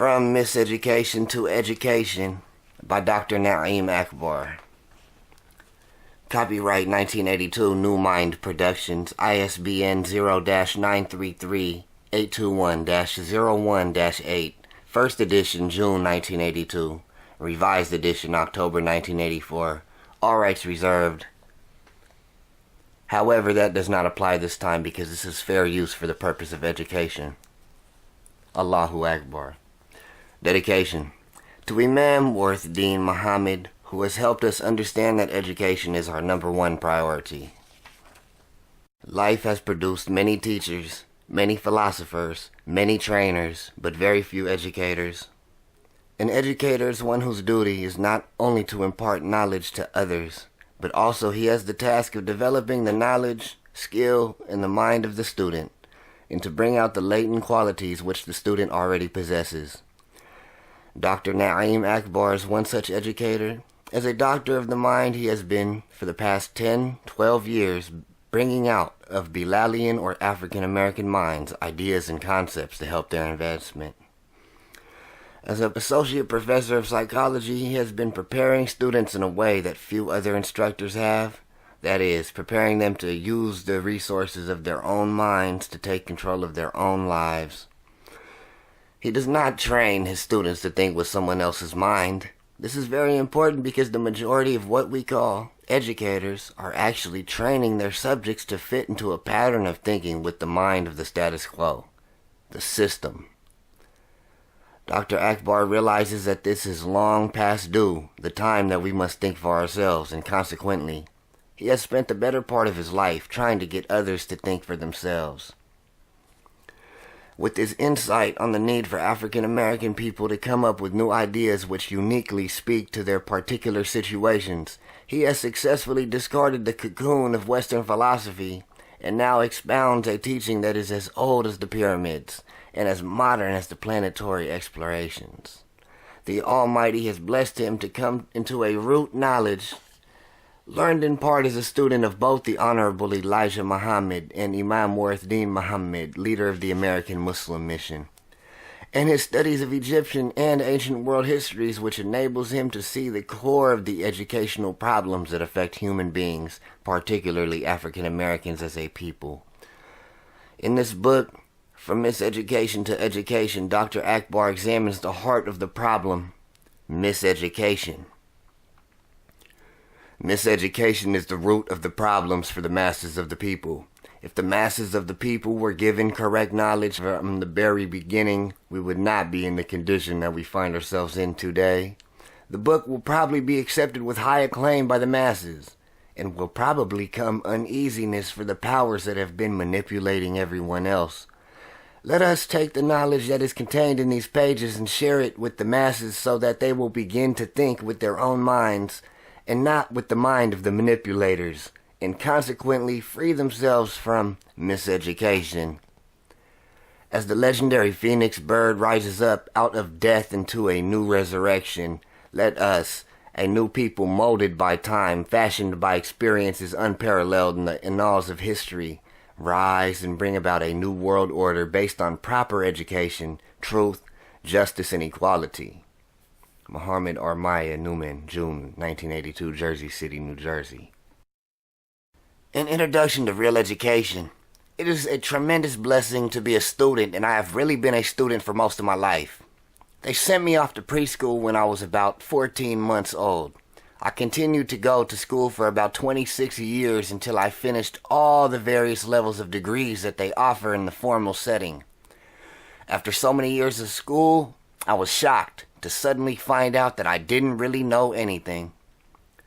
From Miseducation to Education by Dr. Naeem Akbar. Copyright 1982 New Mind Productions, ISBN 0-933-821-01-8, First edition June 1982, Revised edition October 1984, all rights reserved. However, that does not apply this time because this is fair use for the purpose of education. Allahu Akbar. Dedication to Imam Worth Deen Muhammad, who has helped us understand that education is our number one priority. Life has produced many teachers, many philosophers, many trainers, but very few educators. An educator is one whose duty is not only to impart knowledge to others, but also he has the task of developing the knowledge, skill, and the mind of the student, and to bring out the latent qualities which the student already possesses. Dr. Naeem Akbar is one such educator. As a doctor of the mind, he has been, for the past 10-12 years, bringing out of Bilalian or African American minds ideas and concepts to help their advancement. As an associate professor of psychology, he has been preparing students in a way that few other instructors have. That is, preparing them to use the resources of their own minds to take control of their own lives. He does not train his students to think with someone else's mind. This is very important because the majority of what we call educators are actually training their subjects to fit into a pattern of thinking with the mind of the status quo, the system. Dr. Akbar realizes that this is long past due, the time that we must think for ourselves, and consequently, he has spent the better part of his life trying to get others to think for themselves. With his insight on the need for African American people to come up with new ideas which uniquely speak to their particular situations, he has successfully discarded the cocoon of Western philosophy and now expounds a teaching that is as old as the pyramids and as modern as the planetary explorations. The Almighty has blessed him to come into a root knowledge, learned in part as a student of both the Honorable Elijah Muhammad and Imam Worth Deen Muhammad, leader of the American Muslim Mission, and his studies of Egyptian and ancient world histories, which enables him to see the core of the educational problems that affect human beings, particularly African Americans as a people. In this book, From Miseducation to Education, Dr. Akbar examines the heart of the problem, miseducation. Miseducation is the root of the problems for the masses of the people. If the masses of the people were given correct knowledge from the very beginning, we would not be in the condition that we find ourselves in today. The book will probably be accepted with high acclaim by the masses, and will probably come uneasiness for the powers that have been manipulating everyone else. Let us take the knowledge that is contained in these pages and share it with the masses so that they will begin to think with their own minds, and not with the mind of the manipulators, and consequently free themselves from miseducation. As the legendary phoenix bird rises up out of death into a new resurrection, let us, a new people molded by time, fashioned by experiences unparalleled in the annals of history, rise and bring about a new world order based on proper education, truth, justice, and equality. Muhammad Armaya Newman, June 1982, Jersey City, New Jersey. An introduction to real education. It is a tremendous blessing to be a student, and I have really been a student for most of my life. They sent me off to preschool when I was about 14 months old. I continued to go to school for about 26 years until I finished all the various levels of degrees that they offer in the formal setting. After so many years of school, I was shocked to suddenly find out that I didn't really know anything.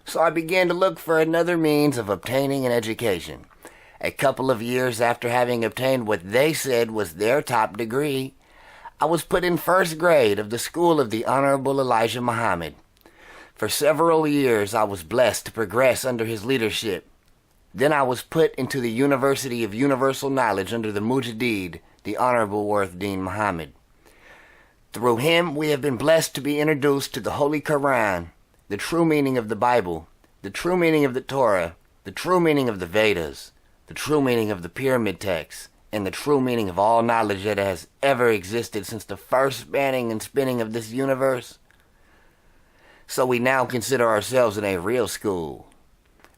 So I began to look for another means of obtaining an education. A couple of years after having obtained what they said was their top degree, I was put in first grade of the school of the Honorable Elijah Muhammad. For several years I was blessed to progress under his leadership. Then I was put into the University of Universal Knowledge under the Mujahideen, the Honorable Worth Deen Muhammad. Through him, we have been blessed to be introduced to the Holy Quran, the true meaning of the Bible, the true meaning of the Torah, the true meaning of the Vedas, the true meaning of the pyramid texts, and the true meaning of all knowledge that has ever existed since the first spanning and spinning of this universe. So we now consider ourselves in a real school.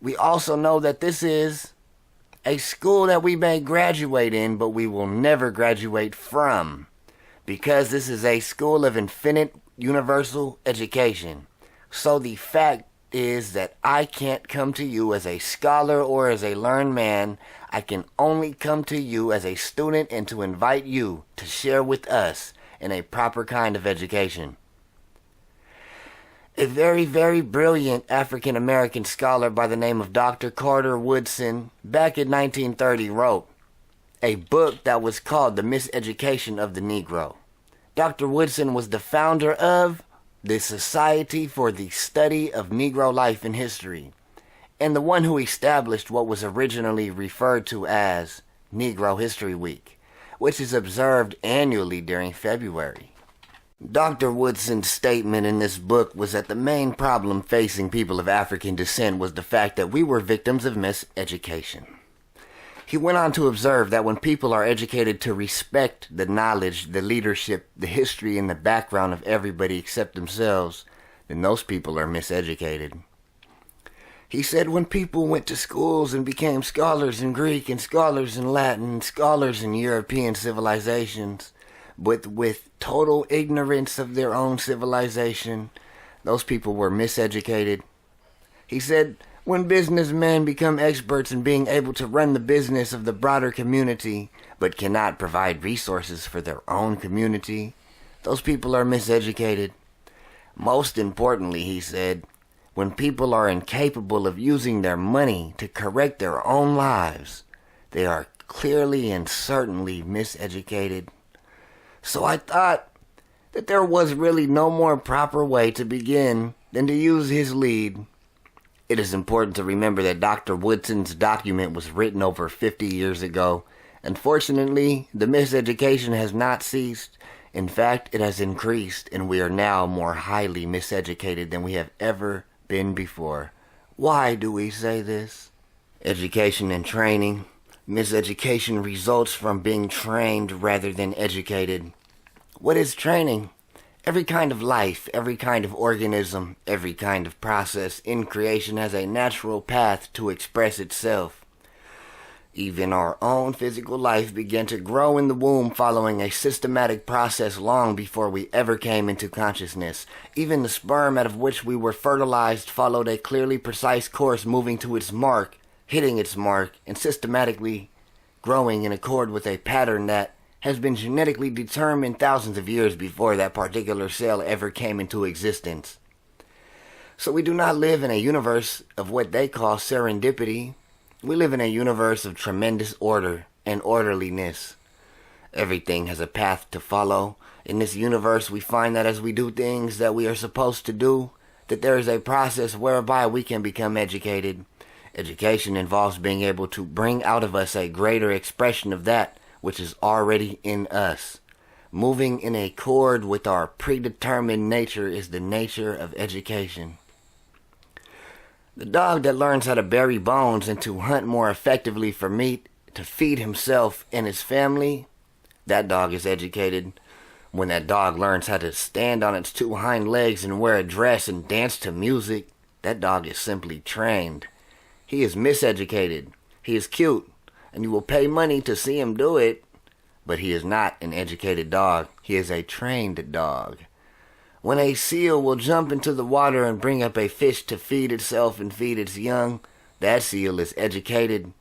We also know that this is a school that we may graduate in, but we will never graduate from, because this is a school of infinite universal education. So the fact is that I can't come to you as a scholar or as a learned man. I can only come to you as a student and to invite you to share with us in a proper kind of education. A very, very brilliant African-American scholar by the name of Dr. Carter Woodson, back in 1930, wrote a book that was called The Miseducation of the Negro. Dr. Woodson was the founder of the Society for the Study of Negro Life and History, and the one who established what was originally referred to as Negro History Week, which is observed annually during February. Dr. Woodson's statement in this book was that the main problem facing people of African descent was the fact that we were victims of miseducation. He went on to observe that when people are educated to respect the knowledge, the leadership, the history, and the background of everybody except themselves, then those people are miseducated. He said when people went to schools and became scholars in Greek and scholars in Latin and scholars in European civilizations, but with total ignorance of their own civilization, those people were miseducated. He said when businessmen become experts in being able to run the business of the broader community, but cannot provide resources for their own community, those people are miseducated. Most importantly, he said, when people are incapable of using their money to correct their own lives, they are clearly and certainly miseducated. So I thought that there was really no more proper way to begin than to use his lead. It is important to remember that Dr. Woodson's document was written over 50 years ago. Unfortunately, the miseducation has not ceased. In fact, it has increased, and we are now more highly miseducated than we have ever been before. Why do we say this? Education and training. Miseducation results from being trained rather than educated. What is training? Every kind of life, every kind of organism, every kind of process in creation has a natural path to express itself. Even our own physical life began to grow in the womb following a systematic process long before we ever came into consciousness. Even the sperm out of which we were fertilized followed a clearly precise course, moving to its mark, hitting its mark, and systematically growing in accord with a pattern that has been genetically determined thousands of years before that particular cell ever came into existence. So we do not live in a universe of what they call serendipity. We live in a universe of tremendous order and orderliness. Everything has a path to follow. In this universe, we find that as we do things that we are supposed to do, that there is a process whereby we can become educated. Education involves being able to bring out of us a greater expression of that which is already in us. Moving in accord with our predetermined nature is the nature of education. The dog that learns how to bury bones and to hunt more effectively for meat to feed himself and his family, that dog is educated. When that dog learns how to stand on its two hind legs and wear a dress and dance to music, that dog is simply trained. He is miseducated. He is cute, and you will pay money to see him do it, but he is not an educated dog. He is a trained dog. When a seal will jump into the water and bring up a fish to feed itself and feed its young, that seal is educated.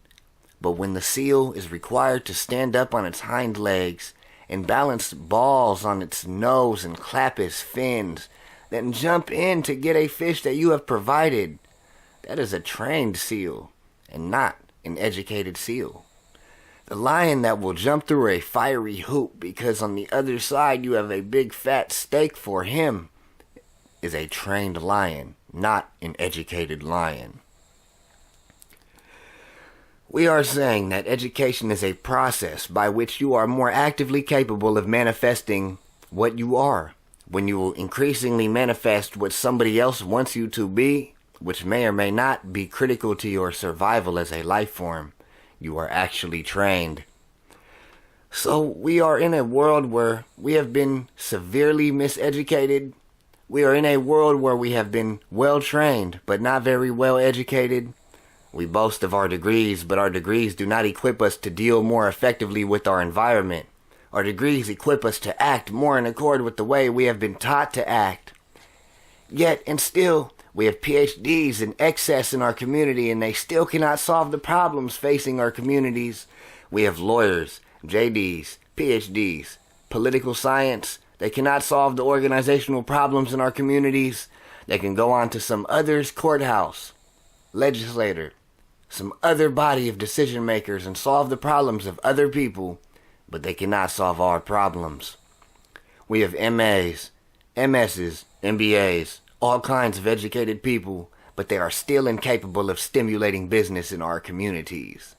But when the seal is required to stand up on its hind legs and balance balls on its nose and clap its fins, then jump in to get a fish that you have provided, that is a trained seal and not an educated seal. The lion that will jump through a fiery hoop because on the other side you have a big fat steak for him is a trained lion, not an educated lion. We are saying that education is a process by which you are more actively capable of manifesting what you are. When you will increasingly manifest what somebody else wants you to be, which may or may not be critical to your survival as a life form, you are actually trained. So we are in a world where we have been severely miseducated. We are in a world where we have been well trained, but not very well educated. We boast of our degrees, but our degrees do not equip us to deal more effectively with our environment. Our degrees equip us to act more in accord with the way we have been taught to act. Yet, and still, we have PhDs in excess in our community, and they still cannot solve the problems facing our communities. We have lawyers, JDs, PhDs, political science. They cannot solve the organizational problems in our communities. They can go on to some other's courthouse, legislator, some other body of decision makers and solve the problems of other people, but they cannot solve our problems. We have MAs, MSs, MBAs, all kinds of educated people, but they are still incapable of stimulating business in our communities.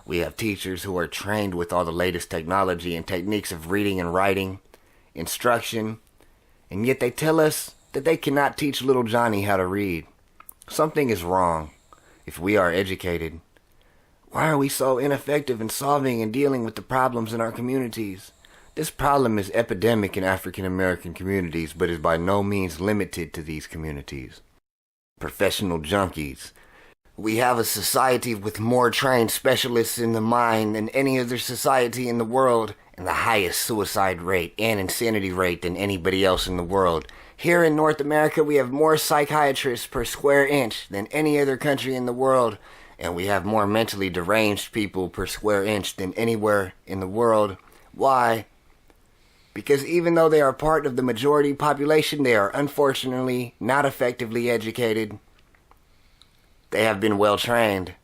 We have teachers who are trained with all the latest technology and techniques of reading and writing, instruction, and yet they tell us that they cannot teach little Johnny how to read. Something is wrong. If we are educated, why are we so ineffective in solving and dealing with the problems in our communities? This problem is epidemic in African American communities, but is by no means limited to these communities. Professional junkies. We have a society with more trained specialists in the mind than any other society in the world, and the highest suicide rate and insanity rate than anybody else in the world. Here in North America, we have more psychiatrists per square inch than any other country in the world, and we have more mentally deranged people per square inch than anywhere in the world. Why? Because even though they are part of the majority population, they are unfortunately not effectively educated. They have been well trained.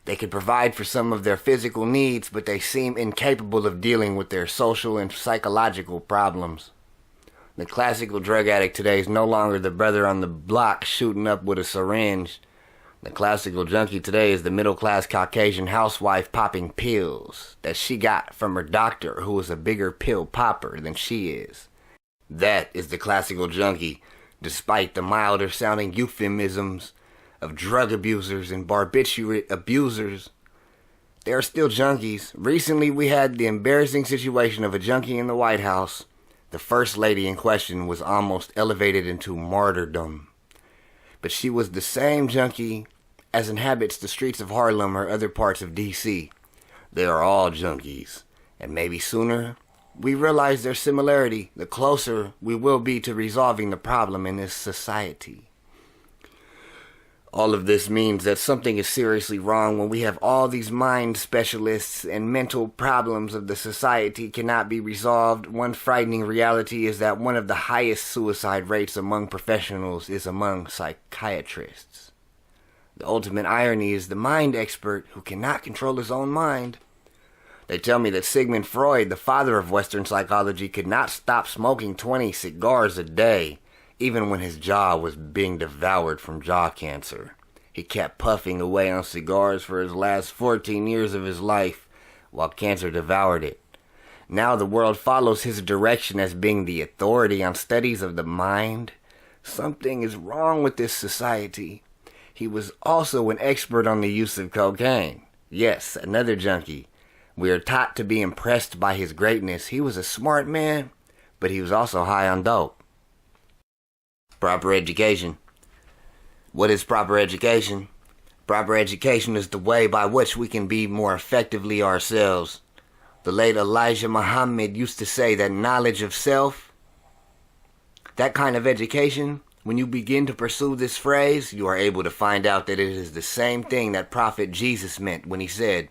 They can provide for some of their physical needs, but they seem incapable of dealing with their social and psychological problems. The classical drug addict today is no longer the brother on the block shooting up with a syringe. The classical junkie today is the middle-class Caucasian housewife popping pills that she got from her doctor, who is a bigger pill popper than she is. That is the classical junkie, despite the milder-sounding euphemisms of drug abusers and barbiturate abusers. They are still junkies. Recently, we had the embarrassing situation of a junkie in the White House. The first lady in question was almost elevated into martyrdom. But she was the same junkie as inhabits the streets of Harlem or other parts of D.C. They are all junkies, and maybe sooner we realize their similarity, the closer we will be to resolving the problem in this society. All of this means that something is seriously wrong when we have all these mind specialists and mental problems of the society cannot be resolved. One frightening reality is that one of the highest suicide rates among professionals is among psychiatrists. The ultimate irony is the mind expert who cannot control his own mind. They tell me that Sigmund Freud, the father of Western psychology, could not stop smoking 20 cigars a day, even when his jaw was being devoured from jaw cancer. He kept puffing away on cigars for his last 14 years of his life, while cancer devoured it. Now the world follows his direction as being the authority on studies of the mind. Something is wrong with this society. He was also an expert on the use of cocaine. Yes, another junkie. We are taught to be impressed by his greatness. He was a smart man, but he was also high on dope. Proper education. What is proper education? Proper education is the way by which we can be more effectively ourselves. The late Elijah Muhammad used to say that knowledge of self, that kind of education, when you begin to pursue this phrase, you are able to find out that it is the same thing that Prophet Jesus meant when he said,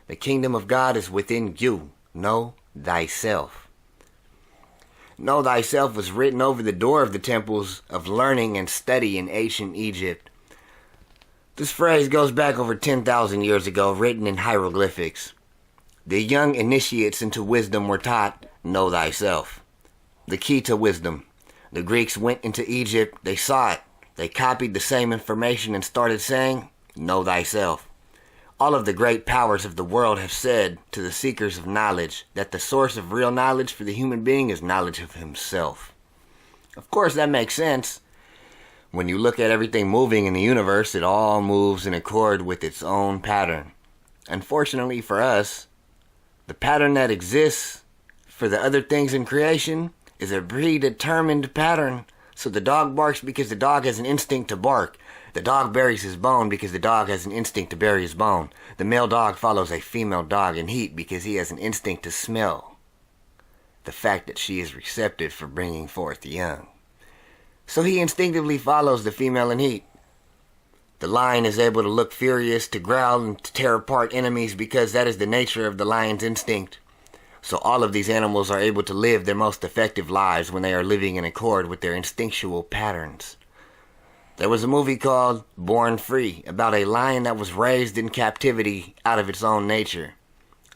"The kingdom of God is within you. Know thyself." Know thyself was written over the door of the temples of learning and study in ancient Egypt. This phrase goes back over 10,000 years ago, written in hieroglyphics. The young initiates into wisdom were taught, know thyself. The key to wisdom. The Greeks went into Egypt, they saw it, they copied the same information and started saying, know thyself. All of the great powers of the world have said to the seekers of knowledge that the source of real knowledge for the human being is knowledge of himself. Of course, that makes sense. When you look at everything moving in the universe, it all moves in accord with its own pattern. Unfortunately for us, The pattern that exists for the other things in creation is a predetermined pattern. So the dog barks because the dog has an instinct to bark. The dog buries his bone because the dog has an instinct to bury his bone. The male dog follows a female dog in heat because he has an instinct to smell the fact that she is receptive for bringing forth the young. So he instinctively follows the female in heat. The lion is able to look furious, to growl, and to tear apart enemies because that is the nature of the lion's instinct. So all of these animals are able to live their most effective lives when they are living in accord with their instinctual patterns. There was a movie called Born Free about a lion that was raised in captivity out of its own nature.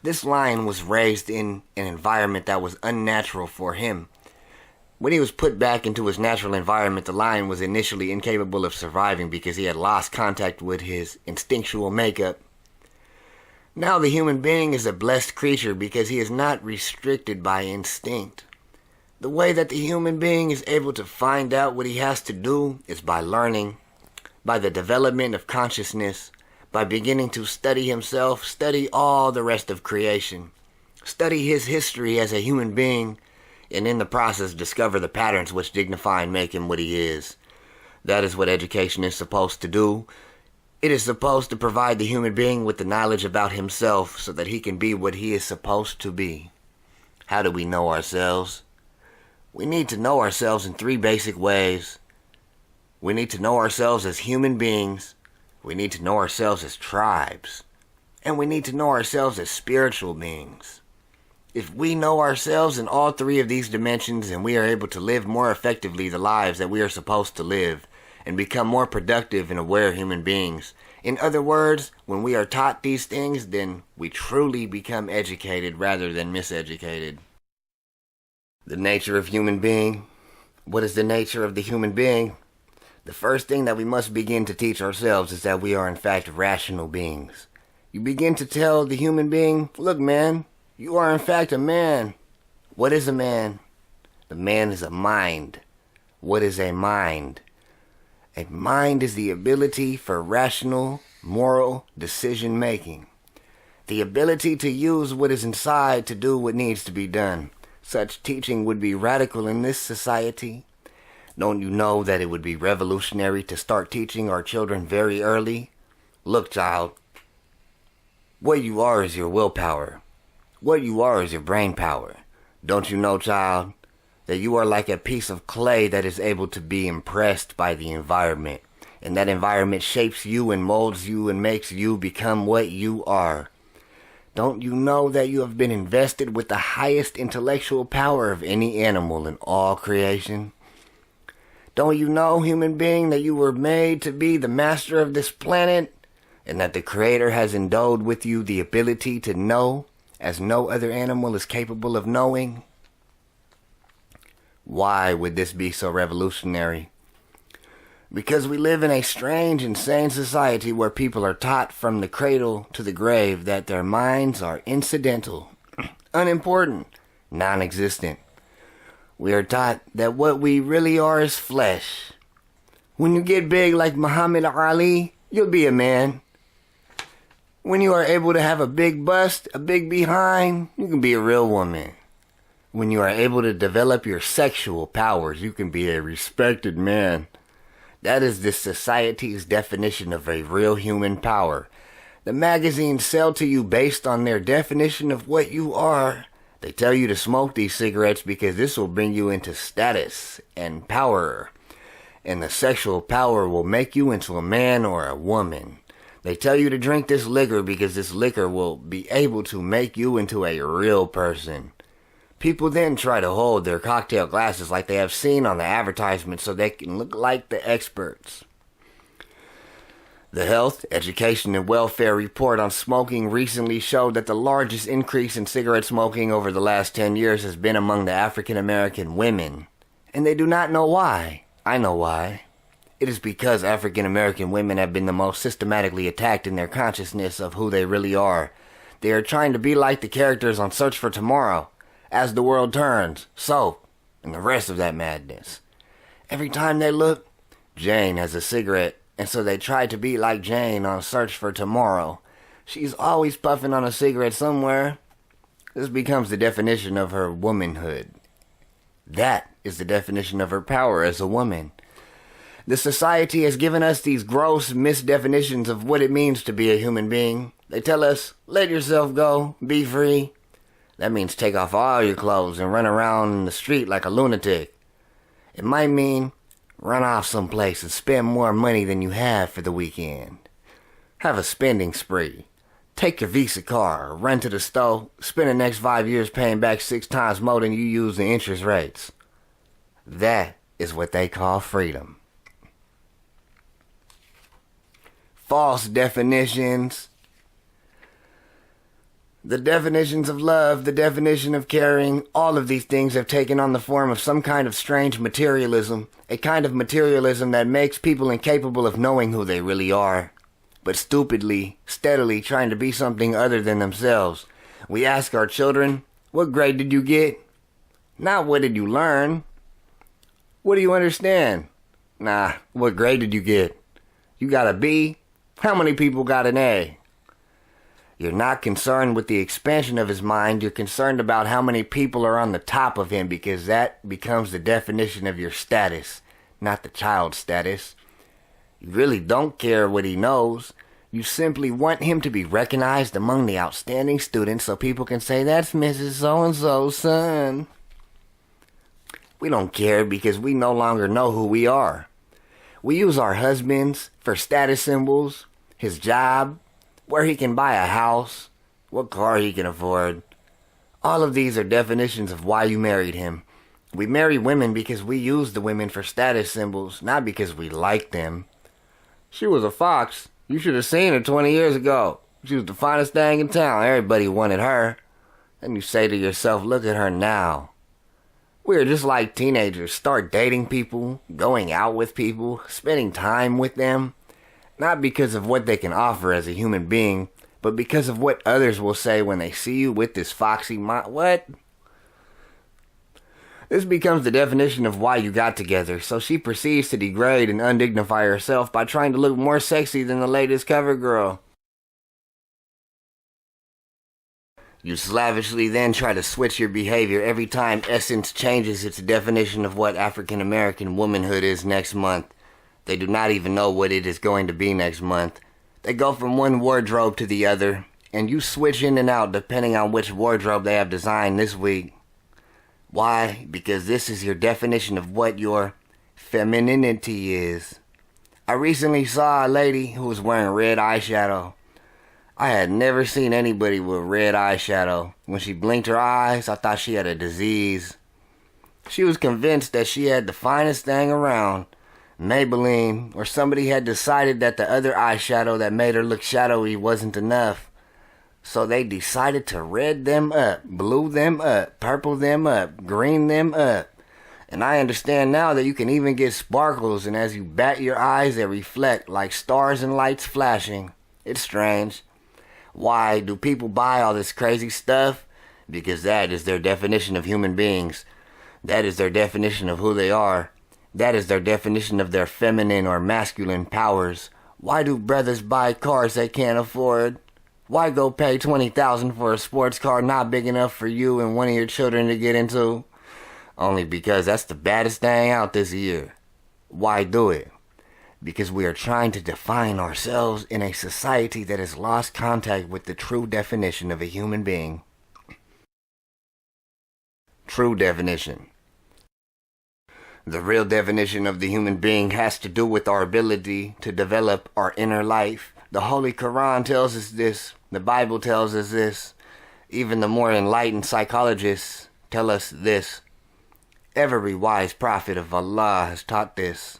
This lion was raised in an environment that was unnatural for him. When he was put back into his natural environment, the lion was initially incapable of surviving because he had lost contact with his instinctual makeup. Now the human being is a blessed creature because he is not restricted by instinct. The way that the human being is able to find out what he has to do is by learning, by the development of consciousness, by beginning to study himself, study all the rest of creation, study his history as a human being, and in the process discover the patterns which dignify and make him what he is. That is what education is supposed to do. It is supposed to provide the human being with the knowledge about himself so that he can be what he is supposed to be. How do we know ourselves? We need to know ourselves in 3 basic ways. We need to know ourselves as human beings. We need to know ourselves as tribes. And we need to know ourselves as spiritual beings. If we know ourselves in all 3 of these dimensions, and we are able to live more effectively the lives that we are supposed to live, and become more productive and aware human beings. In other words, when we are taught these things, then we truly become educated rather than miseducated. The nature of human being. What is the nature of the human being? The first thing that we must begin to teach ourselves is that we are in fact rational beings. You begin to tell the human being, look man, you are in fact a man. What is a man? The man is a mind. What is a mind? A mind is the ability for rational, moral decision making. The ability to use what is inside to do what needs to be done. Such teaching would be radical in this society. Don't you know that it would be revolutionary to start teaching our children very early? Look, child, what you are is your willpower. What you are is your brain power. Don't you know, child, that you are like a piece of clay that is able to be impressed by the environment, and that environment shapes you and molds you and makes you become what you are. Don't you know that you have been invested with the highest intellectual power of any animal in all creation? Don't you know, human being, that you were made to be the master of this planet, and that the Creator has endowed with you the ability to know as no other animal is capable of knowing? Why would this be so revolutionary? Because we live in a strange, insane society where people are taught from the cradle to the grave that their minds are incidental, unimportant, non-existent. We are taught that what we really are is flesh. When you get big like Muhammad Ali, you'll be a man. When you are able to have a big bust, a big behind, you can be a real woman. When you are able to develop your sexual powers, you can be a respected man. That is this society's definition of a real human power. The magazines sell to you based on their definition of what you are. They tell you to smoke these cigarettes because this will bring you into status and power. And the sexual power will make you into a man or a woman. They tell you to drink this liquor because this liquor will be able to make you into a real person. People then try to hold their cocktail glasses like they have seen on the advertisement so they can look like the experts. The Health, Education, and Welfare Report on Smoking recently showed that the largest increase in cigarette smoking over the last 10 years has been among the African American women. And they do not know why. I know why. It is because African American women have been the most systematically attacked in their consciousness of who they really are. They are trying to be like the characters on Search for Tomorrow. As the world turns, so, and the rest of that madness. Every time they look, Jane has a cigarette, and so they try to be like Jane on Search for Tomorrow. She's always puffing on a cigarette somewhere. This becomes the definition of her womanhood. That is the definition of her power as a woman. The society has given us these gross misdefinitions of what it means to be a human being. They tell us, let yourself go, be free. That means take off all your clothes and run around in the street like a lunatic. It might mean run off someplace and spend more money than you have for the weekend. Have a spending spree. Take your Visa card, run to the store, spend the next 5 years paying back 6 times more than you use in interest rates. That is what they call freedom. False definitions. The definitions of love, the definition of caring, all of these things have taken on the form of some kind of strange materialism, a kind of materialism that makes people incapable of knowing who they really are, but stupidly, steadily trying to be something other than themselves. We ask our children, what grade did you get? Not what did you learn? What do you understand? Nah, what grade did you get? You got a B? How many people got an A? You're not concerned with the expansion of his mind. You're concerned about how many people are on the top of him, because that becomes the definition of your status, not the child's status. You really don't care what he knows. You simply want him to be recognized among the outstanding students so people can say, that's Mrs. So-and-so's son. We don't care because we no longer know who we are. We use our husbands for status symbols, his job, where he can buy a house, what car he can afford. All of these are definitions of why you married him. We marry women because we use the women for status symbols, not because we like them. She was a fox. You should have seen her 20 years ago. She was the finest thing in town. Everybody wanted her. Then you say to yourself, look at her now. We are just like teenagers. Start dating people, going out with people, spending time with them. Not because of what they can offer as a human being, but because of what others will say when they see you with this foxy what? This becomes the definition of why you got together, so she proceeds to degrade and undignify herself by trying to look more sexy than the latest cover girl. You slavishly then try to switch your behavior every time Essence changes its definition of what African American womanhood is next month. They do not even know what it is going to be next month. They go from one wardrobe to the other, and you switch in and out depending on which wardrobe they have designed this week. Why? Because this is your definition of what your femininity is. I recently saw a lady who was wearing red eyeshadow. I had never seen anybody with red eyeshadow. When she blinked her eyes, I thought she had a disease. She was convinced that she had the finest thing around. Maybelline, or somebody had decided that the other eyeshadow that made her look shadowy wasn't enough. So they decided to red them up, blue them up, purple them up, green them up. And I understand now that you can even get sparkles, and as you bat your eyes, they reflect like stars and lights flashing. It's strange. Why do people buy all this crazy stuff? Because that is their definition of human beings. That is their definition of who they are. That is their definition of their feminine or masculine powers. Why do brothers buy cars they can't afford? Why go pay $20,000 for a sports car not big enough for you and one of your children to get into? Only because that's the baddest thing out this year. Why do it? Because we are trying to define ourselves in a society that has lost contact with the true definition of a human being. True definition. The real definition of the human being has to do with our ability to develop our inner life. The Holy Quran tells us this. The Bible tells us this. Even the more enlightened psychologists tell us this. Every wise prophet of Allah has taught this.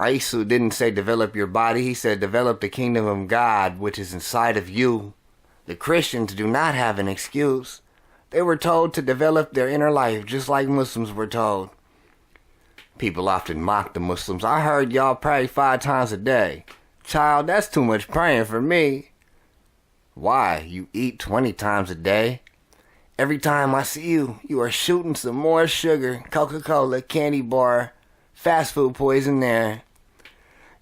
Aisu didn't say develop your body. He said develop the kingdom of God, which is inside of you. The Christians do not have an excuse. They were told to develop their inner life just like Muslims were told. People often mock the Muslims. I heard y'all pray 5 times a day. Child, that's too much praying for me. Why? You eat 20 times a day. Every time I see you, you are shooting some more sugar, Coca-Cola, candy bar, fast food poison there.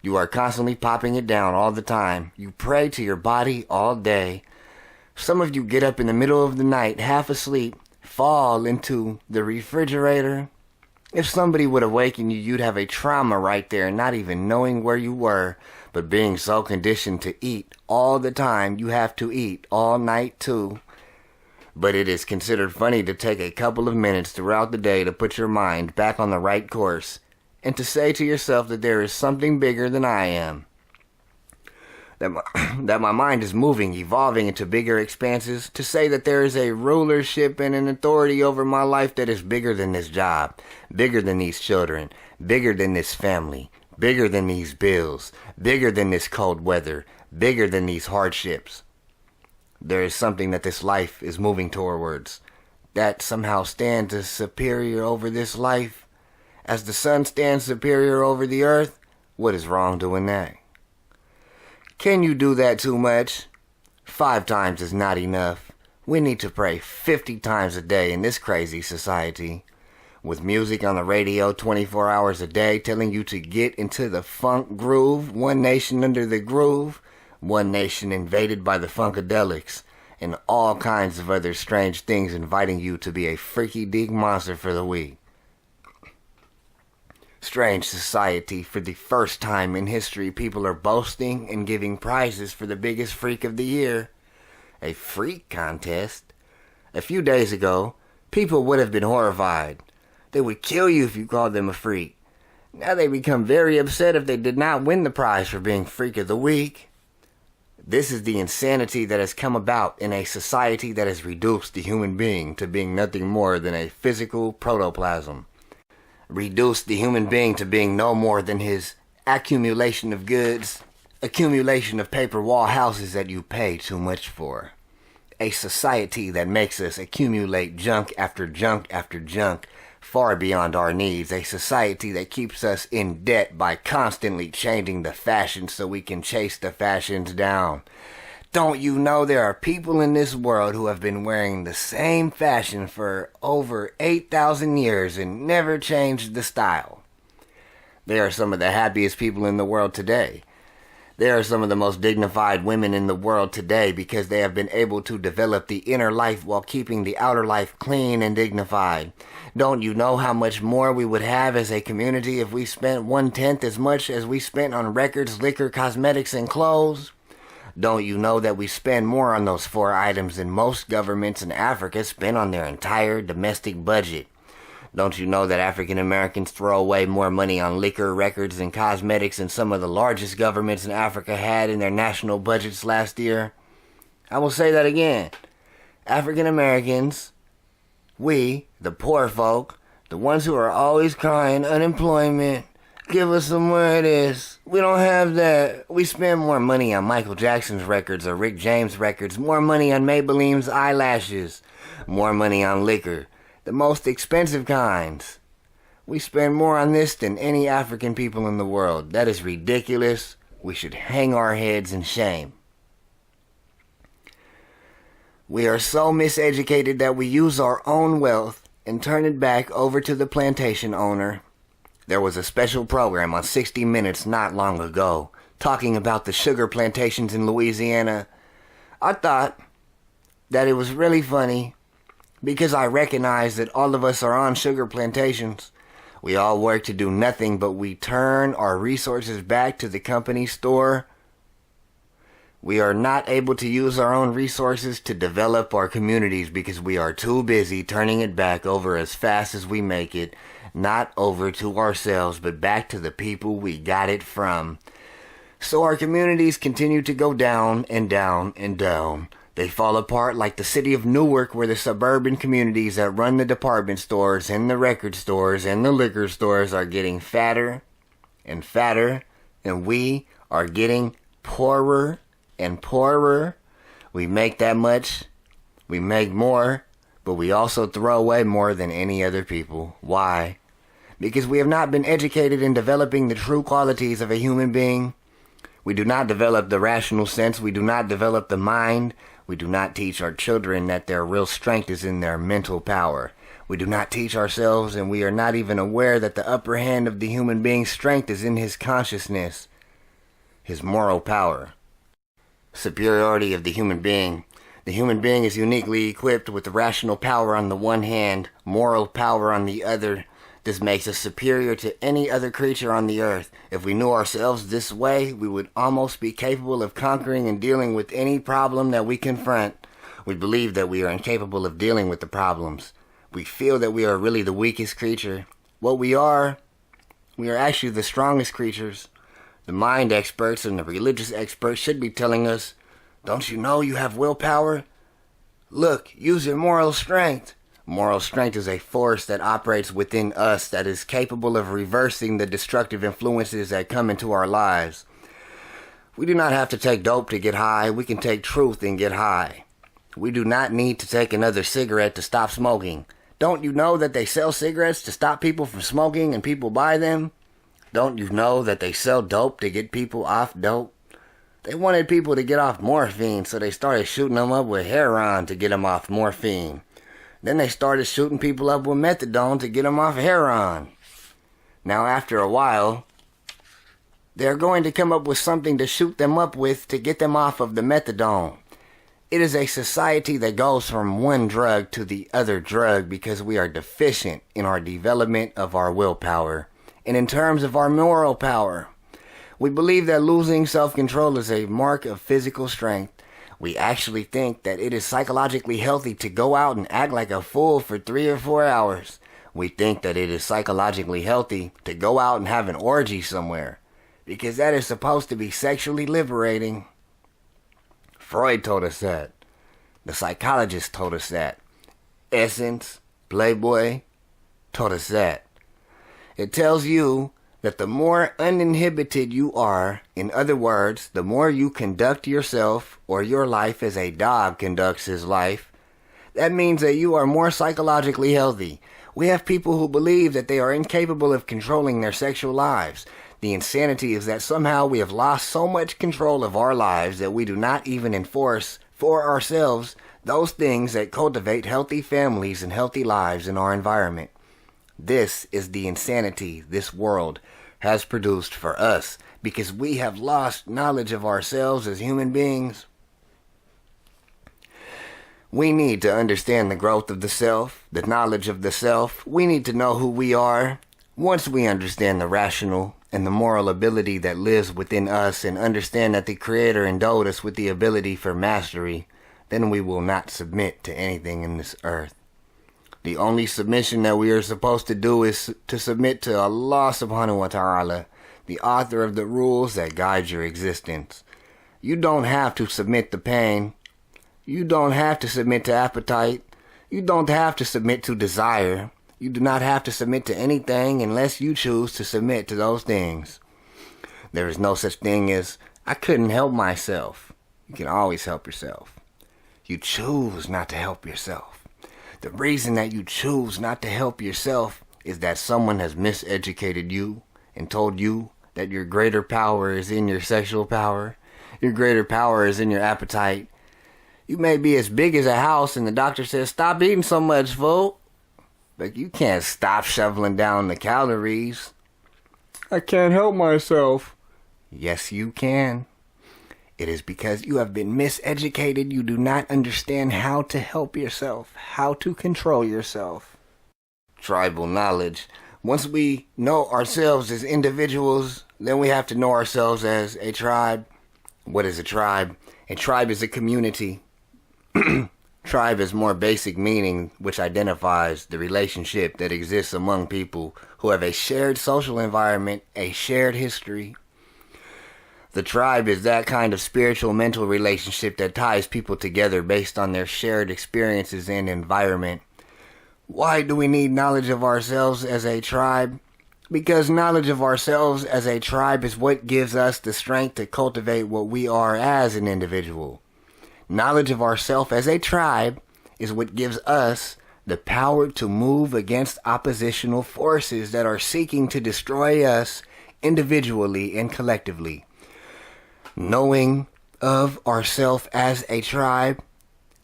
You are constantly popping it down all the time. You pray to your body all day. Some of you get up in the middle of the night, half asleep, fall into the refrigerator. If somebody would awaken you, you'd have a trauma right there, not even knowing where you were, but being so conditioned to eat all the time, you have to eat all night too. But it is considered funny to take a couple of minutes throughout the day to put your mind back on the right course, and to say to yourself that there is something bigger than I am. That my mind is moving, evolving into bigger expanses, to say that there is a rulership and an authority over my life that is bigger than this job, bigger than these children, bigger than this family, bigger than these bills, bigger than this cold weather, bigger than these hardships. There is something that this life is moving towards, that somehow stands as superior over this life. As the sun stands superior over the earth, what is wrong doing that? Can you do that too much? 5 times is not enough. We need to pray 50 times a day in this crazy society. With music on the radio 24 hours a day telling you to get into the funk groove, one nation under the groove, one nation invaded by the funkadelics, and all kinds of other strange things inviting you to be a freaky deek monster for the week. Strange society. For the first time in history, people are boasting and giving prizes for the biggest freak of the year. A freak contest? A few days ago, people would have been horrified. They would kill you if you called them a freak. Now they become very upset if they did not win the prize for being freak of the week. This is the insanity that has come about in a society that has reduced the human being to being nothing more than a physical protoplasm. Reduced the human being to being no more than his accumulation of goods, accumulation of paper wall houses that you pay too much for. A society that makes us accumulate junk after junk after junk, far beyond our needs. A society that keeps us in debt by constantly changing the fashion so we can chase the fashions down. Don't you know there are people in this world who have been wearing the same fashion for over 8,000 years and never changed the style? They are some of the happiest people in the world today. They are some of the most dignified women in the world today because they have been able to develop the inner life while keeping the outer life clean and dignified. Don't you know how much more we would have as a community if we spent 1/10 as much as we spent on records, liquor, cosmetics, and clothes? Don't you know that we spend more on those 4 items than most governments in Africa spend on their entire domestic budget? Don't you know that African Americans throw away more money on liquor, records, and cosmetics than some of the largest governments in Africa had in their national budgets last year? I will say that again. African Americans, we, the poor folk, the ones who are always crying unemployment, give us some more of this. We don't have that. We spend more money on Michael Jackson's records or Rick James records, more money on Maybelline's eyelashes, more money on liquor, the most expensive kinds. We spend more on this than any African people in the world. That is ridiculous. We should hang our heads in shame. We are so miseducated that we use our own wealth and turn it back over to the plantation owner. There was a special program on 60 Minutes not long ago talking about the sugar plantations in Louisiana. I thought that it was really funny because I recognize that all of us are on sugar plantations. We all work to do nothing, but we turn our resources back to the company store. We are not able to use our own resources to develop our communities because we are too busy turning it back over as fast as we make it. Not over to ourselves, but back to the people we got it from. So our communities continue to go down and down and down. They fall apart like the city of Newark, where the suburban communities that run the department stores and the record stores and the liquor stores are getting fatter and fatter, and we are getting poorer and poorer. We make that much, we make more, but we also throw away more than any other people. Why? Because we have not been educated in developing the true qualities of a human being. We do not develop the rational sense. We do not develop the mind. We do not teach our children that their real strength is in their mental power. We do not teach ourselves, and we are not even aware that the upper hand of the human being's strength is in his consciousness, his moral power. Superiority of the human being. The human being is uniquely equipped with rational power on the one hand, moral power on the other. This makes us superior to any other creature on the earth. If we knew ourselves this way, we would almost be capable of conquering and dealing with any problem that we confront. We believe that we are incapable of dealing with the problems. We feel that we are really the weakest creature. What we are actually the strongest creatures. The mind experts and the religious experts should be telling us, don't you know you have willpower? Look, use your moral strength. Moral strength is a force that operates within us that is capable of reversing the destructive influences that come into our lives. We do not have to take dope to get high. We can take truth and get high. We do not need to take another cigarette to stop smoking. Don't you know that they sell cigarettes to stop people from smoking and people buy them? Don't you know that they sell dope to get people off dope? They wanted people to get off morphine, so they started shooting them up with heroin to get them off morphine. Then they started shooting people up with methadone to get them off heroin. Now after a while, they're going to come up with something to shoot them up with to get them off of the methadone. It is a society that goes from one drug to the other drug because we are deficient in our development of our willpower and in terms of our moral power. We believe that losing self-control is a mark of physical strength. We actually think that it is psychologically healthy to go out and act like a fool for 3 or 4 hours. We think that it is psychologically healthy to go out and have an orgy somewhere because that is supposed to be sexually liberating. Freud told us that. The psychologist told us that. Essence, Playboy, told us that. It tells you that the more uninhibited you are, in other words, the more you conduct yourself or your life as a dog conducts his life, that means that you are more psychologically healthy. We have people who believe that they are incapable of controlling their sexual lives. The insanity is that somehow we have lost so much control of our lives that we do not even enforce for ourselves those things that cultivate healthy families and healthy lives in our environment. This is the insanity this world has produced for us because we have lost knowledge of ourselves as human beings. We need to understand the growth of the self, the knowledge of the self. We need to know who we are. Once we understand the rational and the moral ability that lives within us and understand that the Creator endowed us with the ability for mastery, then we will not submit to anything in this earth. The only submission that we are supposed to do is to submit to Allah subhanahu wa ta'ala, the author of the rules that guide your existence. You don't have to submit to pain. You don't have to submit to appetite. You don't have to submit to desire. You do not have to submit to anything unless you choose to submit to those things. There is no such thing as, I couldn't help myself. You can always help yourself. You choose not to help yourself. The reason that you choose not to help yourself is that someone has miseducated you and told you that your greater power is in your sexual power. Your greater power is in your appetite. You may be as big as a house and the doctor says, stop eating so much, fool. But you can't stop shoveling down the calories. I can't help myself. Yes, you can. It is because you have been miseducated. You do not understand how to help yourself, how to control yourself. Tribal knowledge. Once we know ourselves as individuals, then we have to know ourselves as a tribe. What is a tribe? A tribe is a community. Tribe is more basic meaning, which identifies the relationship that exists among people who have a shared social environment, a shared history. The tribe is that kind of spiritual mental relationship that ties people together based on their shared experiences and environment. Why do we need knowledge of ourselves as a tribe? Because knowledge of ourselves as a tribe is what gives us the strength to cultivate what we are as an individual. Knowledge of ourselves as a tribe is what gives us the power to move against oppositional forces that are seeking to destroy us individually and collectively. Knowing of ourselves as a tribe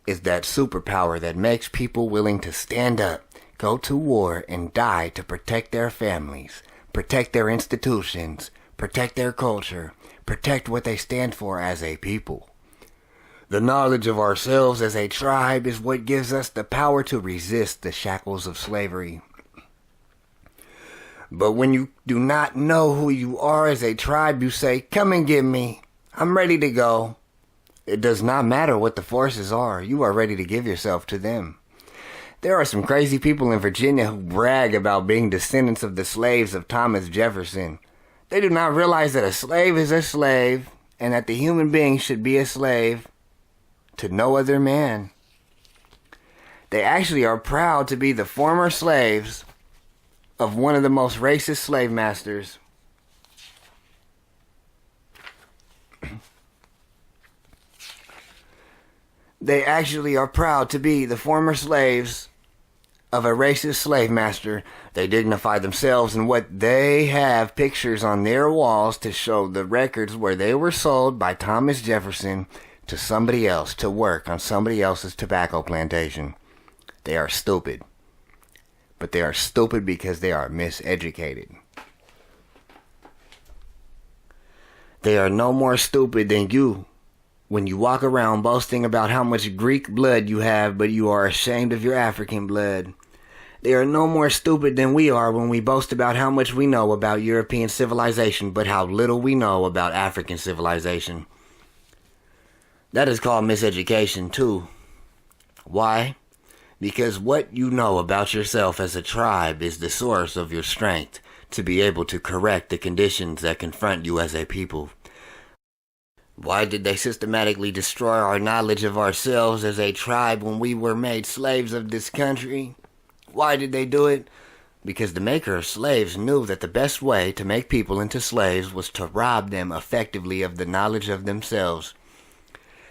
is that superpower that makes people willing to stand up, go to war, and die to protect their families, protect their institutions, protect their culture, protect what they stand for as a people. The knowledge of ourselves as a tribe is what gives us the power to resist the shackles of slavery. But when you do not know who you are as a tribe, you say, "Come and get me. I'm ready to go." It does not matter what the forces are. You are ready to give yourself to them. There are some crazy people in Virginia who brag about being descendants of the slaves of Thomas Jefferson. They do not realize that a slave is a slave, and that the human being should be a slave to no other man. They actually are proud to be the former slaves of one of the most racist slave masters. They actually are proud to be the former slaves of a racist slave master. They dignify themselves in what they have pictures on their walls to show the records where they were sold by Thomas Jefferson to somebody else to work on somebody else's tobacco plantation. They are stupid. But they are stupid because they are miseducated. They are no more stupid than you when you walk around boasting about how much Greek blood you have, but you are ashamed of your African blood. They are no more stupid than we are when we boast about how much we know about European civilization, but how little we know about African civilization. That is called miseducation too. Why? Because what you know about yourself as a tribe is the source of your strength to be able to correct the conditions that confront you as a people. Why did they systematically destroy our knowledge of ourselves as a tribe when we were made slaves of this country? Why did they do it? Because the maker of slaves knew that the best way to make people into slaves was to rob them effectively of the knowledge of themselves.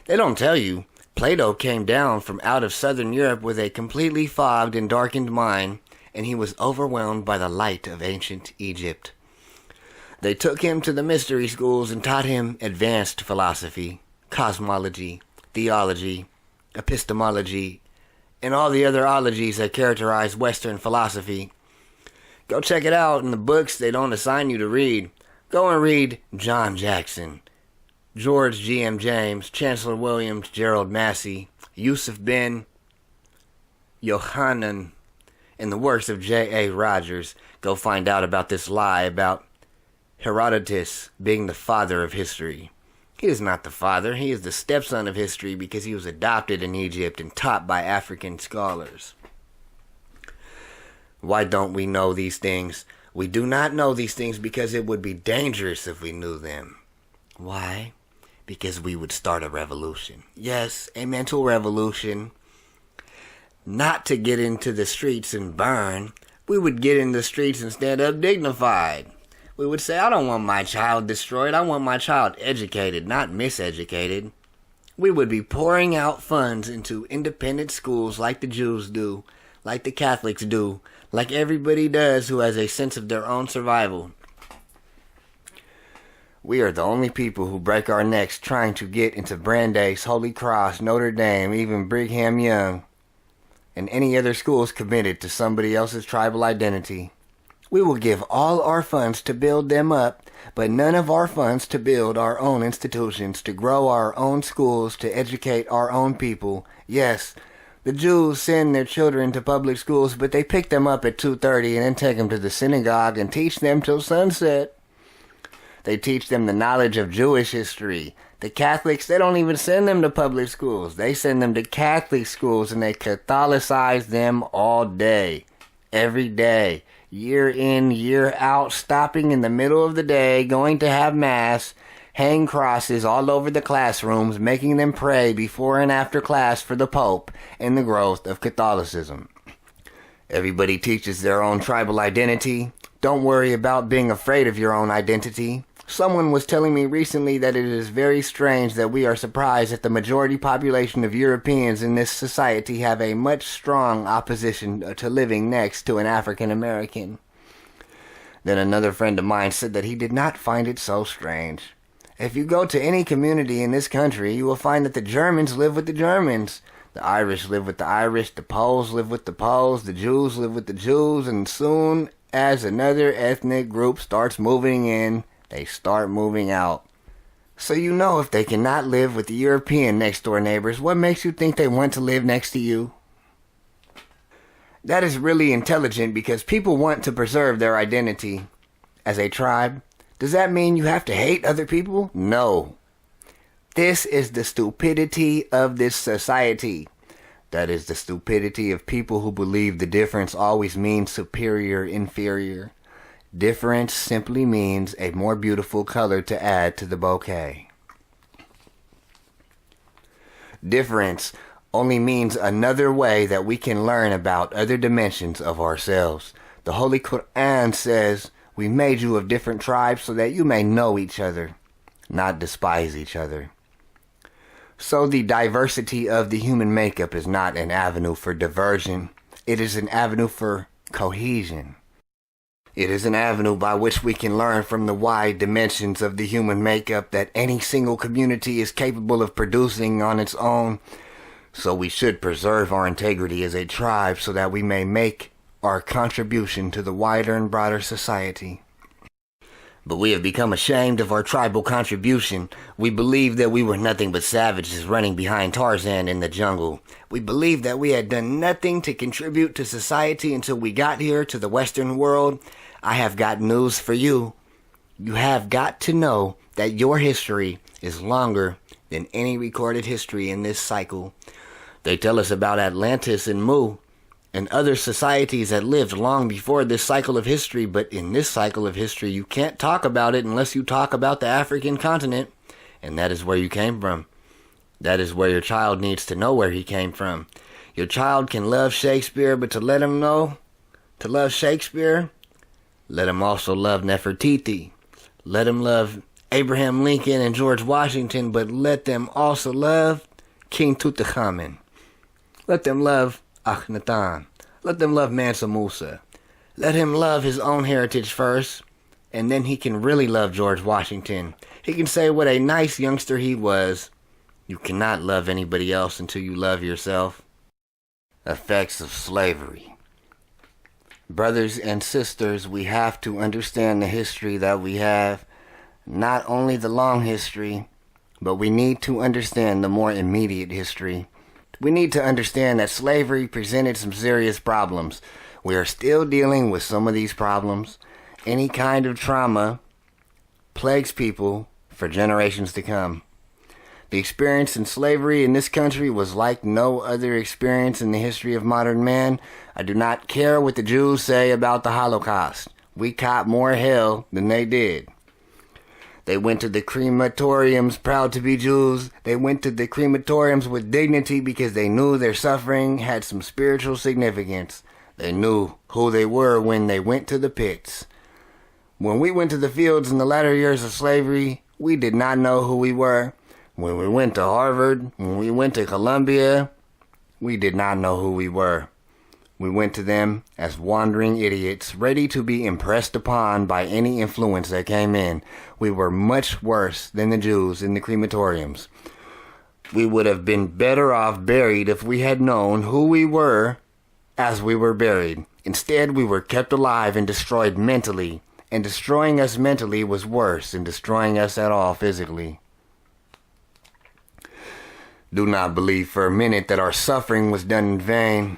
They don't tell you Plato came down from out of southern Europe with a completely fogged and darkened mind, and he was overwhelmed by the light of ancient Egypt. They took him to the mystery schools and taught him advanced philosophy, cosmology, theology, epistemology, and all the other ologies that characterize Western philosophy. Go check it out in the books they don't assign you to read. Go and read John Jackson, George G.M. James, Chancellor Williams, Gerald Massey, Yusuf Ben, Yohanan, and the works of J.A. Rogers. Go find out about this lie about Herodotus being the father of history. He is not the father. He is the stepson of history because he was adopted in Egypt and taught by African scholars. Why don't we know these things? We do not know these things because it would be dangerous if we knew them. Why? Because we would start a revolution. Yes, a mental revolution. Not to get into the streets and burn. We would get in the streets and stand up dignified. We would say, I don't want my child destroyed. I want my child educated, not miseducated. We would be pouring out funds into independent schools like the Jews do, like the Catholics do, like everybody does who has a sense of their own survival. We are the only people who break our necks trying to get into Brandeis, Holy Cross, Notre Dame, even Brigham Young, and any other schools committed to somebody else's tribal identity. We will give all our funds to build them up, but none of our funds to build our own institutions, to grow our own schools, to educate our own people. Yes, the Jews send their children to public schools, but they pick them up at 2:30 and then take them to the synagogue and teach them till sunset. They teach them the knowledge of Jewish history. The Catholics, they don't even send them to public schools. They send them to Catholic schools and they Catholicize them all day, every day. Year in, year out, stopping in the middle of the day, going to have mass, hang crosses all over the classrooms, making them pray before and after class for the Pope and the growth of Catholicism. Everybody teaches their own tribal identity. Don't worry about being afraid of your own identity. Someone was telling me recently that it is very strange that we are surprised that the majority population of Europeans in this society have a much strong opposition to living next to an African American. Then another friend of mine said that he did not find it so strange. If you go to any community in this country, you will find that the Germans live with the Germans. The Irish live with the Irish, the Poles live with the Poles, the Jews live with the Jews, and soon as another ethnic group starts moving in, they start moving out. So you know if they cannot live with the European next-door neighbors, what makes you think they want to live next to you? That is really intelligent because people want to preserve their identity as a tribe. Does that mean you have to hate other people? No. This is the stupidity of this society. That is the stupidity of people who believe the difference always means superior, inferior. Difference simply means a more beautiful color to add to the bouquet. Difference only means another way that we can learn about other dimensions of ourselves. The Holy Quran says, "We made you of different tribes so that you may know each other, not despise each other." So the diversity of the human makeup is not an avenue for diversion. It is an avenue for cohesion. It is an avenue by which we can learn from the wide dimensions of the human makeup that any single community is capable of producing on its own. So we should preserve our integrity as a tribe so that we may make our contribution to the wider and broader society. But we have become ashamed of our tribal contribution. We believed that we were nothing but savages running behind Tarzan in the jungle. We believed that we had done nothing to contribute to society until we got here to the Western world. I have got news for you. You have got to know that your history is longer than any recorded history in this cycle. They tell us about Atlantis and Mu and other societies that lived long before this cycle of history, but in this cycle of history you can't talk about it unless you talk about the African continent, and that is where you came from. That is where your child needs to know where he came from. Your child can love Shakespeare, but to let him know to love Shakespeare, let him also love Nefertiti. Let him love Abraham Lincoln and George Washington, but let them also love King Tutankhamun. Let them love Akhenaten. Let them love Mansa Musa. Let him love his own heritage first, and then he can really love George Washington. He can say what a nice youngster he was. You cannot love anybody else until you love yourself. Effects of slavery. Brothers and sisters, we have to understand the history that we have. Not only the long history, but we need to understand the more immediate history. We need to understand that slavery presented some serious problems. We are still dealing with some of these problems. Any kind of trauma plagues people for generations to come. The experience in slavery in this country was like no other experience in the history of modern man. I do not care what the Jews say about the Holocaust. We caught more hell than they did. They went to the crematoriums proud to be Jews. They went to the crematoriums with dignity because they knew their suffering had some spiritual significance. They knew who they were when they went to the pits. When we went to the fields in the latter years of slavery, we did not know who we were. When we went to Harvard, when we went to Columbia, we did not know who we were. We went to them as wandering idiots, ready to be impressed upon by any influence that came in. We were much worse than the Jews in the crematoriums. We would have been better off buried if we had known who we were as we were buried. Instead, we were kept alive and destroyed mentally, and destroying us mentally was worse than destroying us at all physically. Do not believe for a minute that our suffering was done in vain.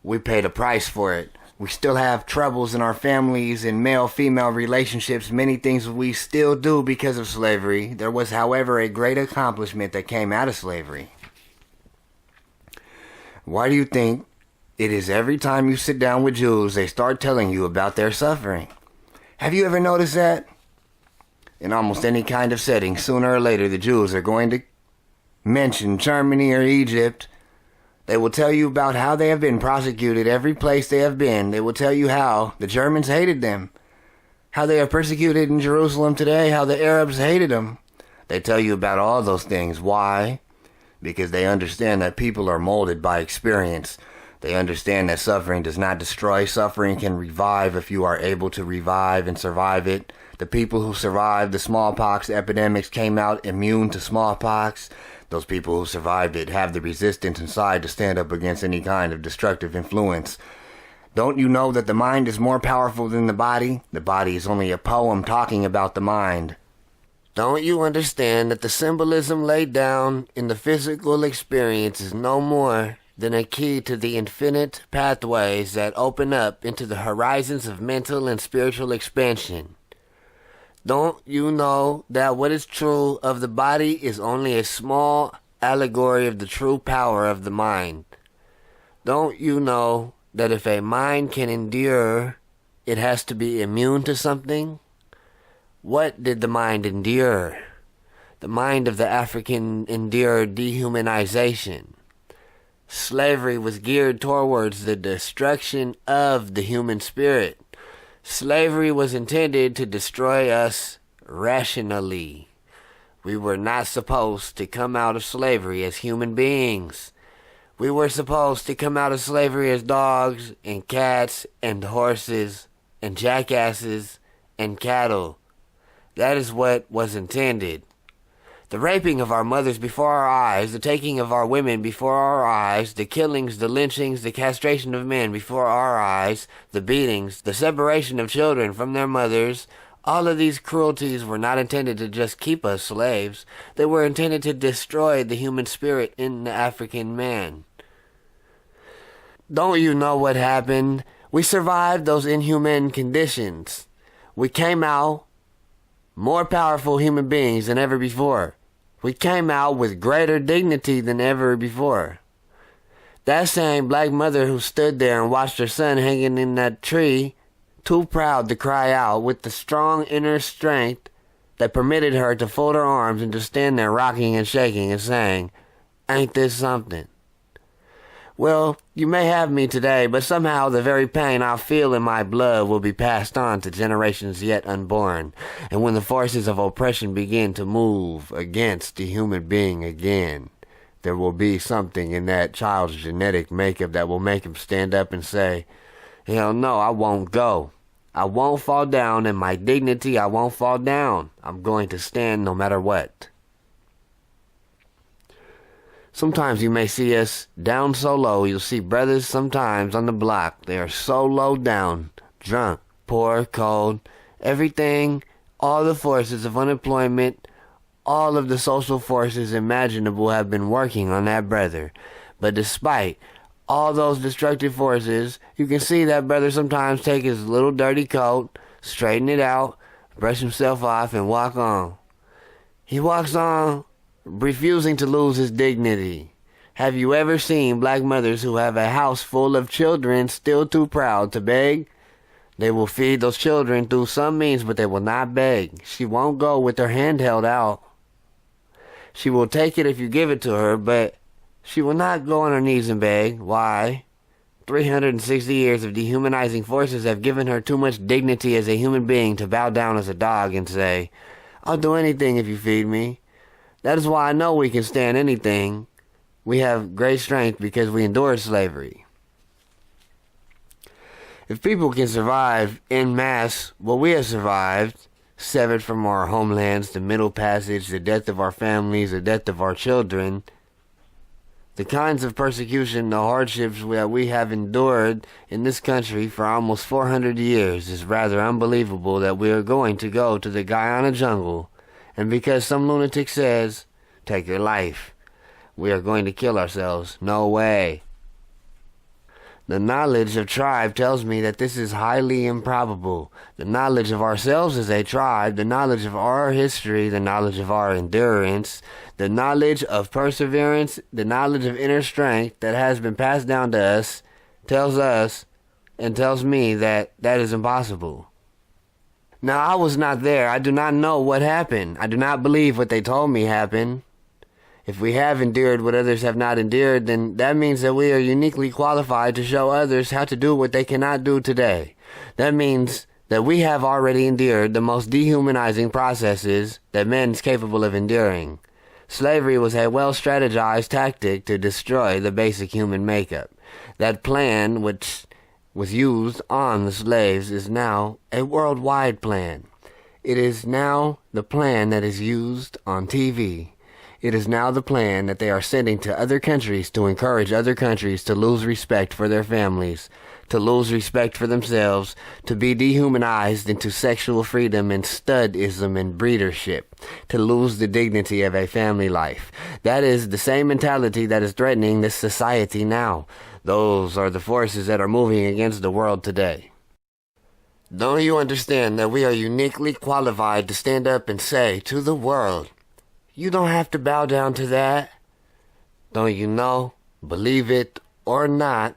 We paid a price for it. We still have troubles in our families and male-female relationships, many things we still do because of slavery. There was, however, a great accomplishment that came out of slavery. Why do you think it is every time you sit down with Jews, they start telling you about their suffering? Have you ever noticed that? In almost any kind of setting, sooner or later, the Jews are going to mention Germany or Egypt. They will tell you about how they have been prosecuted every place they have been. They will tell you how the Germans hated them, how they are persecuted in Jerusalem today, how the Arabs hated them. They tell you about all those things. Why? Because they understand that people are molded by experience. They understand that suffering does not destroy. Suffering can revive if you are able to revive and survive it. The people who survived the smallpox epidemics came out immune to smallpox. Those people who survived it have the resistance inside to stand up against any kind of destructive influence. Don't you know that the mind is more powerful than the body? The body is only a poem talking about the mind. Don't you understand that the symbolism laid down in the physical experience is no more than a key to the infinite pathways that open up into the horizons of mental and spiritual expansion? Don't you know that what is true of the body is only a small allegory of the true power of the mind? Don't you know that if a mind can endure, it has to be immune to something? What did the mind endure? The mind of the African endured dehumanization. Slavery was geared towards the destruction of the human spirit. Slavery was intended to destroy us rationally. We were not supposed to come out of slavery as human beings. We were supposed to come out of slavery as dogs and cats and horses and jackasses and cattle. That is what was intended. The raping of our mothers before our eyes, the taking of our women before our eyes, the killings, the lynchings, the castration of men before our eyes, the beatings, the separation of children from their mothers, all of these cruelties were not intended to just keep us slaves. They were intended to destroy the human spirit in the African man. Don't you know what happened? We survived those inhuman conditions. We came out more powerful human beings than ever before. We came out with greater dignity than ever before. That same black mother who stood there and watched her son hanging in that tree, too proud to cry out, with the strong inner strength that permitted her to fold her arms and to stand there rocking and shaking and saying, "Ain't this something?" Well, you may have me today, but somehow the very pain I feel in my blood will be passed on to generations yet unborn. And when the forces of oppression begin to move against the human being again, there will be something in that child's genetic makeup that will make him stand up and say, "Hell no, I won't go. I won't fall down, and my dignity, I won't fall down. I'm going to stand no matter what." Sometimes you may see us down so low, you'll see brothers sometimes on the block. They are so low down, drunk, poor, cold, everything, all the forces of unemployment, all of the social forces imaginable have been working on that brother. But despite all those destructive forces, you can see that brother sometimes take his little dirty coat, straighten it out, brush himself off, and walk on. He walks on, refusing to lose his dignity. Have you ever seen black mothers who have a house full of children still too proud to beg? They will feed those children through some means, but they will not beg. She won't go with her hand held out. She will take it if you give it to her, but she will not go on her knees and beg. Why? 360 years of dehumanizing forces have given her too much dignity as a human being to bow down as a dog and say, "I'll do anything if you feed me." That is why I know we can stand anything. We have great strength because we endured slavery. If people can survive en masse what we have survived, severed from our homelands, the Middle Passage, the death of our families, the death of our children, the kinds of persecution, the hardships that we have endured in this country for almost 400 years, is rather unbelievable that we are going to go to the Guyana jungle, and because some lunatic says, "Take your life," we are going to kill ourselves. No way. The knowledge of tribe tells me that this is highly improbable. The knowledge of ourselves as a tribe, the knowledge of our history, the knowledge of our endurance, the knowledge of perseverance, the knowledge of inner strength that has been passed down to us and tells me that that is impossible. Now, I was not there. I do not know what happened. I do not believe what they told me happened. If we have endured what others have not endured, then that means that we are uniquely qualified to show others how to do what they cannot do today. That means that we have already endured the most dehumanizing processes that man is capable of enduring. Slavery was a well-strategized tactic to destroy the basic human makeup. That plan, which was used on the slaves, is now a worldwide plan. It is now the plan that is used on TV. It is now the plan that they are sending to other countries to encourage other countries to lose respect for their families, to lose respect for themselves, to be dehumanized into sexual freedom and studism and breedership, to lose the dignity of a family life. That is the same mentality that is threatening this society now. Those are the forces that are moving against the world today. Don't you understand that we are uniquely qualified to stand up and say to the world, you don't have to bow down to that? Don't you know, believe it or not,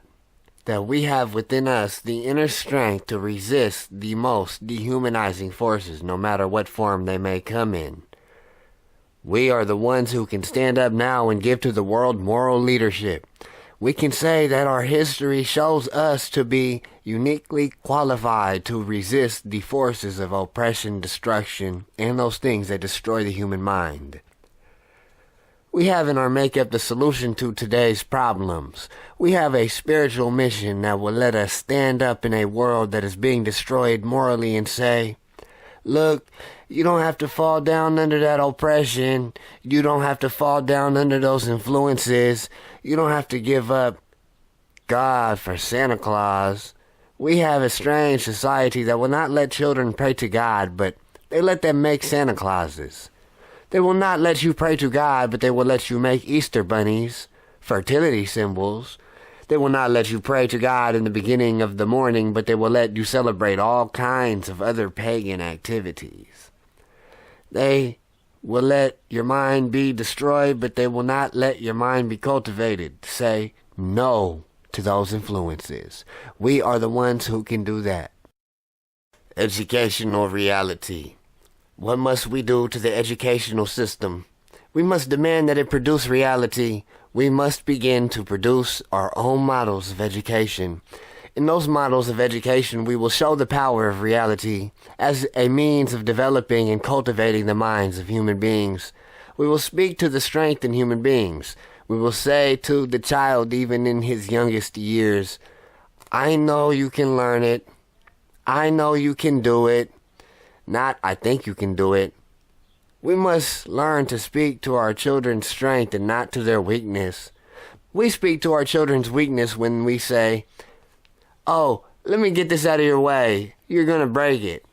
that we have within us the inner strength to resist the most dehumanizing forces, no matter what form they may come in? We are the ones who can stand up now and give to the world moral leadership. We can say that our history shows us to be uniquely qualified to resist the forces of oppression, destruction, and those things that destroy the human mind. We have in our makeup the solution to today's problems. We have a spiritual mission that will let us stand up in a world that is being destroyed morally and say, look, you don't have to fall down under that oppression. You don't have to fall down under those influences. You don't have to give up God for Santa Claus. We have a strange society that will not let children pray to God, but they let them make Santa Clauses. They will not let you pray to God, but they will let you make Easter bunnies, fertility symbols. They will not let you pray to God in the beginning of the morning, but they will let you celebrate all kinds of other pagan activities. They will let your mind be destroyed, but they will not let your mind be cultivated. Say no to those influences. We are the ones who can do that. Educational reality. What must we do to the educational system? We must demand that it produce reality. We must begin to produce our own models of education. In those models of education, we will show the power of reality as a means of developing and cultivating the minds of human beings. We will speak to the strength in human beings. We will say to the child, even in his youngest years, I know you can learn it. I know you can do it. Not, I think you can do it. We must learn to speak to our children's strength and not to their weakness. We speak to our children's weakness when we say, oh, let me get this out of your way. You're going to break it.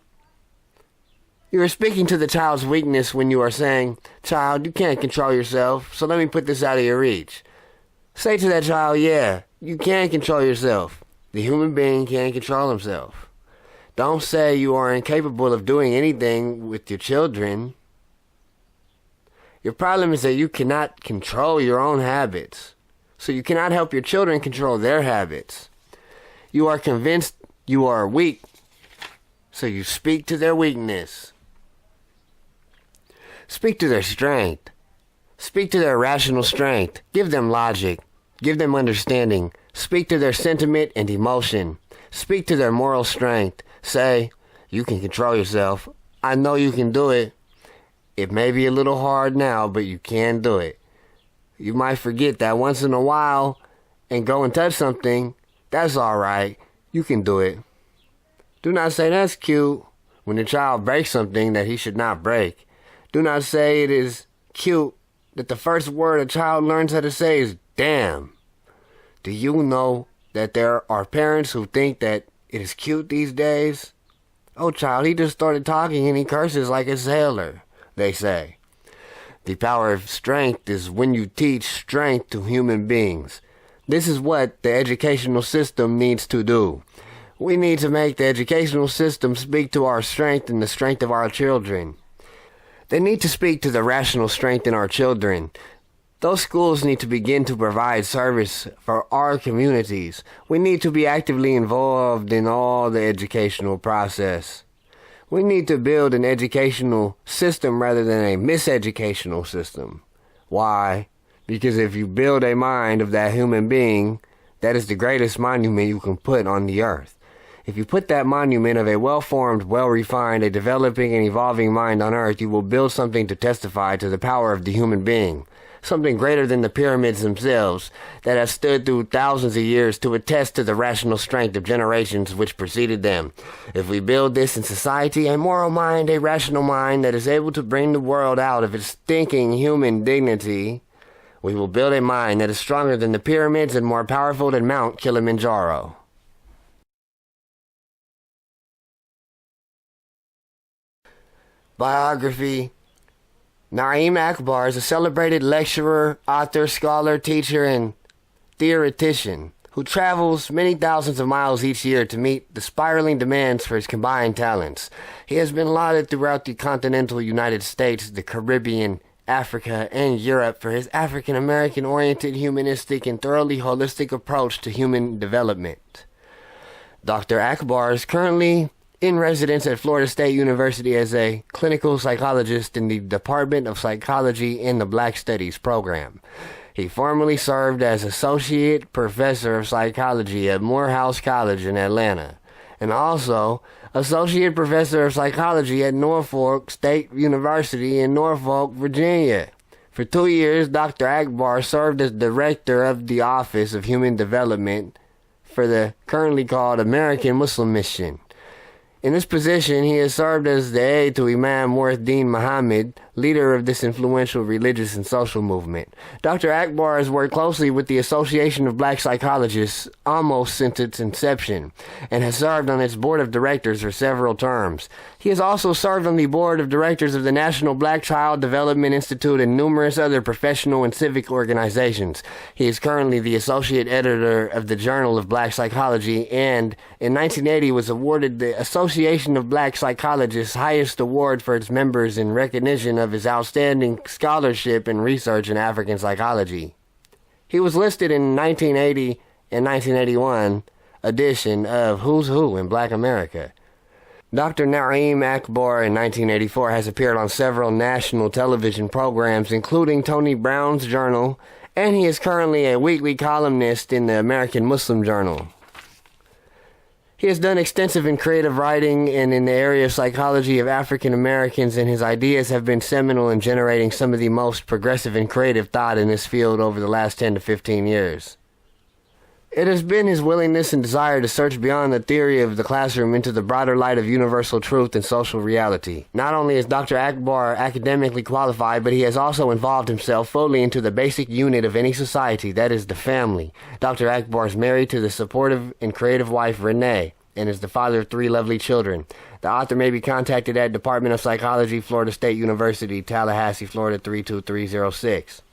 You are speaking to the child's weakness when you are saying, child, you can't control yourself, so let me put this out of your reach. Say to that child, yeah, you can control yourself. The human being can't control himself. Don't say you are incapable of doing anything with your children. Your problem is that you cannot control your own habits. So you cannot help your children control their habits. You are convinced you are weak, so you speak to their weakness. Speak to their strength. Speak to their rational strength. Give them logic. Give them understanding. Speak to their sentiment and emotion. Speak to their moral strength. Say, you can control yourself. I know you can do it. It may be a little hard now, but you can do it. You might forget that once in a while and go and touch something. That's all right. You can do it. Do not say that's cute when the child breaks something that he should not break. Do not say it is cute that the first word a child learns how to say is damn. Do you know that there are parents who think that it is cute these days? Oh, child, he just started talking and he curses like a sailor, they say. The power of strength is when you teach strength to human beings. This is what the educational system needs to do. We need to make the educational system speak to our strength and the strength of our children. They need to speak to the rational strength in our children. Those schools need to begin to provide service for our communities. We need to be actively involved in all the educational process. We need to build an educational system rather than a miseducational system. Why? Because if you build a mind of that human being, that is the greatest monument you can put on the earth. If you put that monument of a well-formed, well-refined, a developing and evolving mind on earth, you will build something to testify to the power of the human being. Something greater than the pyramids themselves, that have stood through thousands of years to attest to the rational strength of generations which preceded them. If we build this in society, a moral mind, a rational mind that is able to bring the world out of its stinking human dignity, we will build a mind that is stronger than the pyramids and more powerful than Mount Kilimanjaro. Biography. Naeem Akbar is a celebrated lecturer, author, scholar, teacher, and theoretician who travels many thousands of miles each year to meet the spiraling demands for his combined talents. He has been lauded throughout the continental United States, the Caribbean, Africa, and Europe for his African-American-oriented, humanistic, and thoroughly holistic approach to human development. Dr. Akbar is currently in residence at Florida State University as a clinical psychologist in the Department of Psychology in the Black Studies program. He formerly served as Associate Professor of Psychology at Morehouse College in Atlanta, and also Associate Professor of Psychology at Norfolk State University in Norfolk, Virginia. For 2 years, Dr. Akbar served as Director of the Office of Human Development for the currently called American Muslim Mission. In this position, he has served as the aide to Imam Muhyiddin Muhammad, leader of this influential religious and social movement. Dr. Akbar has worked closely with the Association of Black Psychologists almost since its inception, and has served on its board of directors for several terms. He has also served on the board of directors of the National Black Child Development Institute and numerous other professional and civic organizations. He is currently the associate editor of the Journal of Black Psychology, and in 1980 was awarded the Association of Black Psychologists' highest award for its members in recognition of his outstanding scholarship and research in African psychology. He was listed in 1980 and 1981 edition of Who's Who in Black America. Dr. Naeem Akbar in 1984 has appeared on several national television programs, including Tony Brown's Journal, and he is currently a weekly columnist in the American Muslim Journal. He has done extensive and creative writing and in the area of psychology of African Americans, and his ideas have been seminal in generating some of the most progressive and creative thought in this field over the last 10 to 15 years. It has been his willingness and desire to search beyond the theory of the classroom into the broader light of universal truth and social reality. Not only is Dr. Akbar academically qualified, but he has also involved himself fully into the basic unit of any society, that is the family. Dr. Akbar is married to the supportive and creative wife Rene, and is the father of 3 lovely children. The author may be contacted at Department of Psychology, Florida State University, Tallahassee, Florida 32306.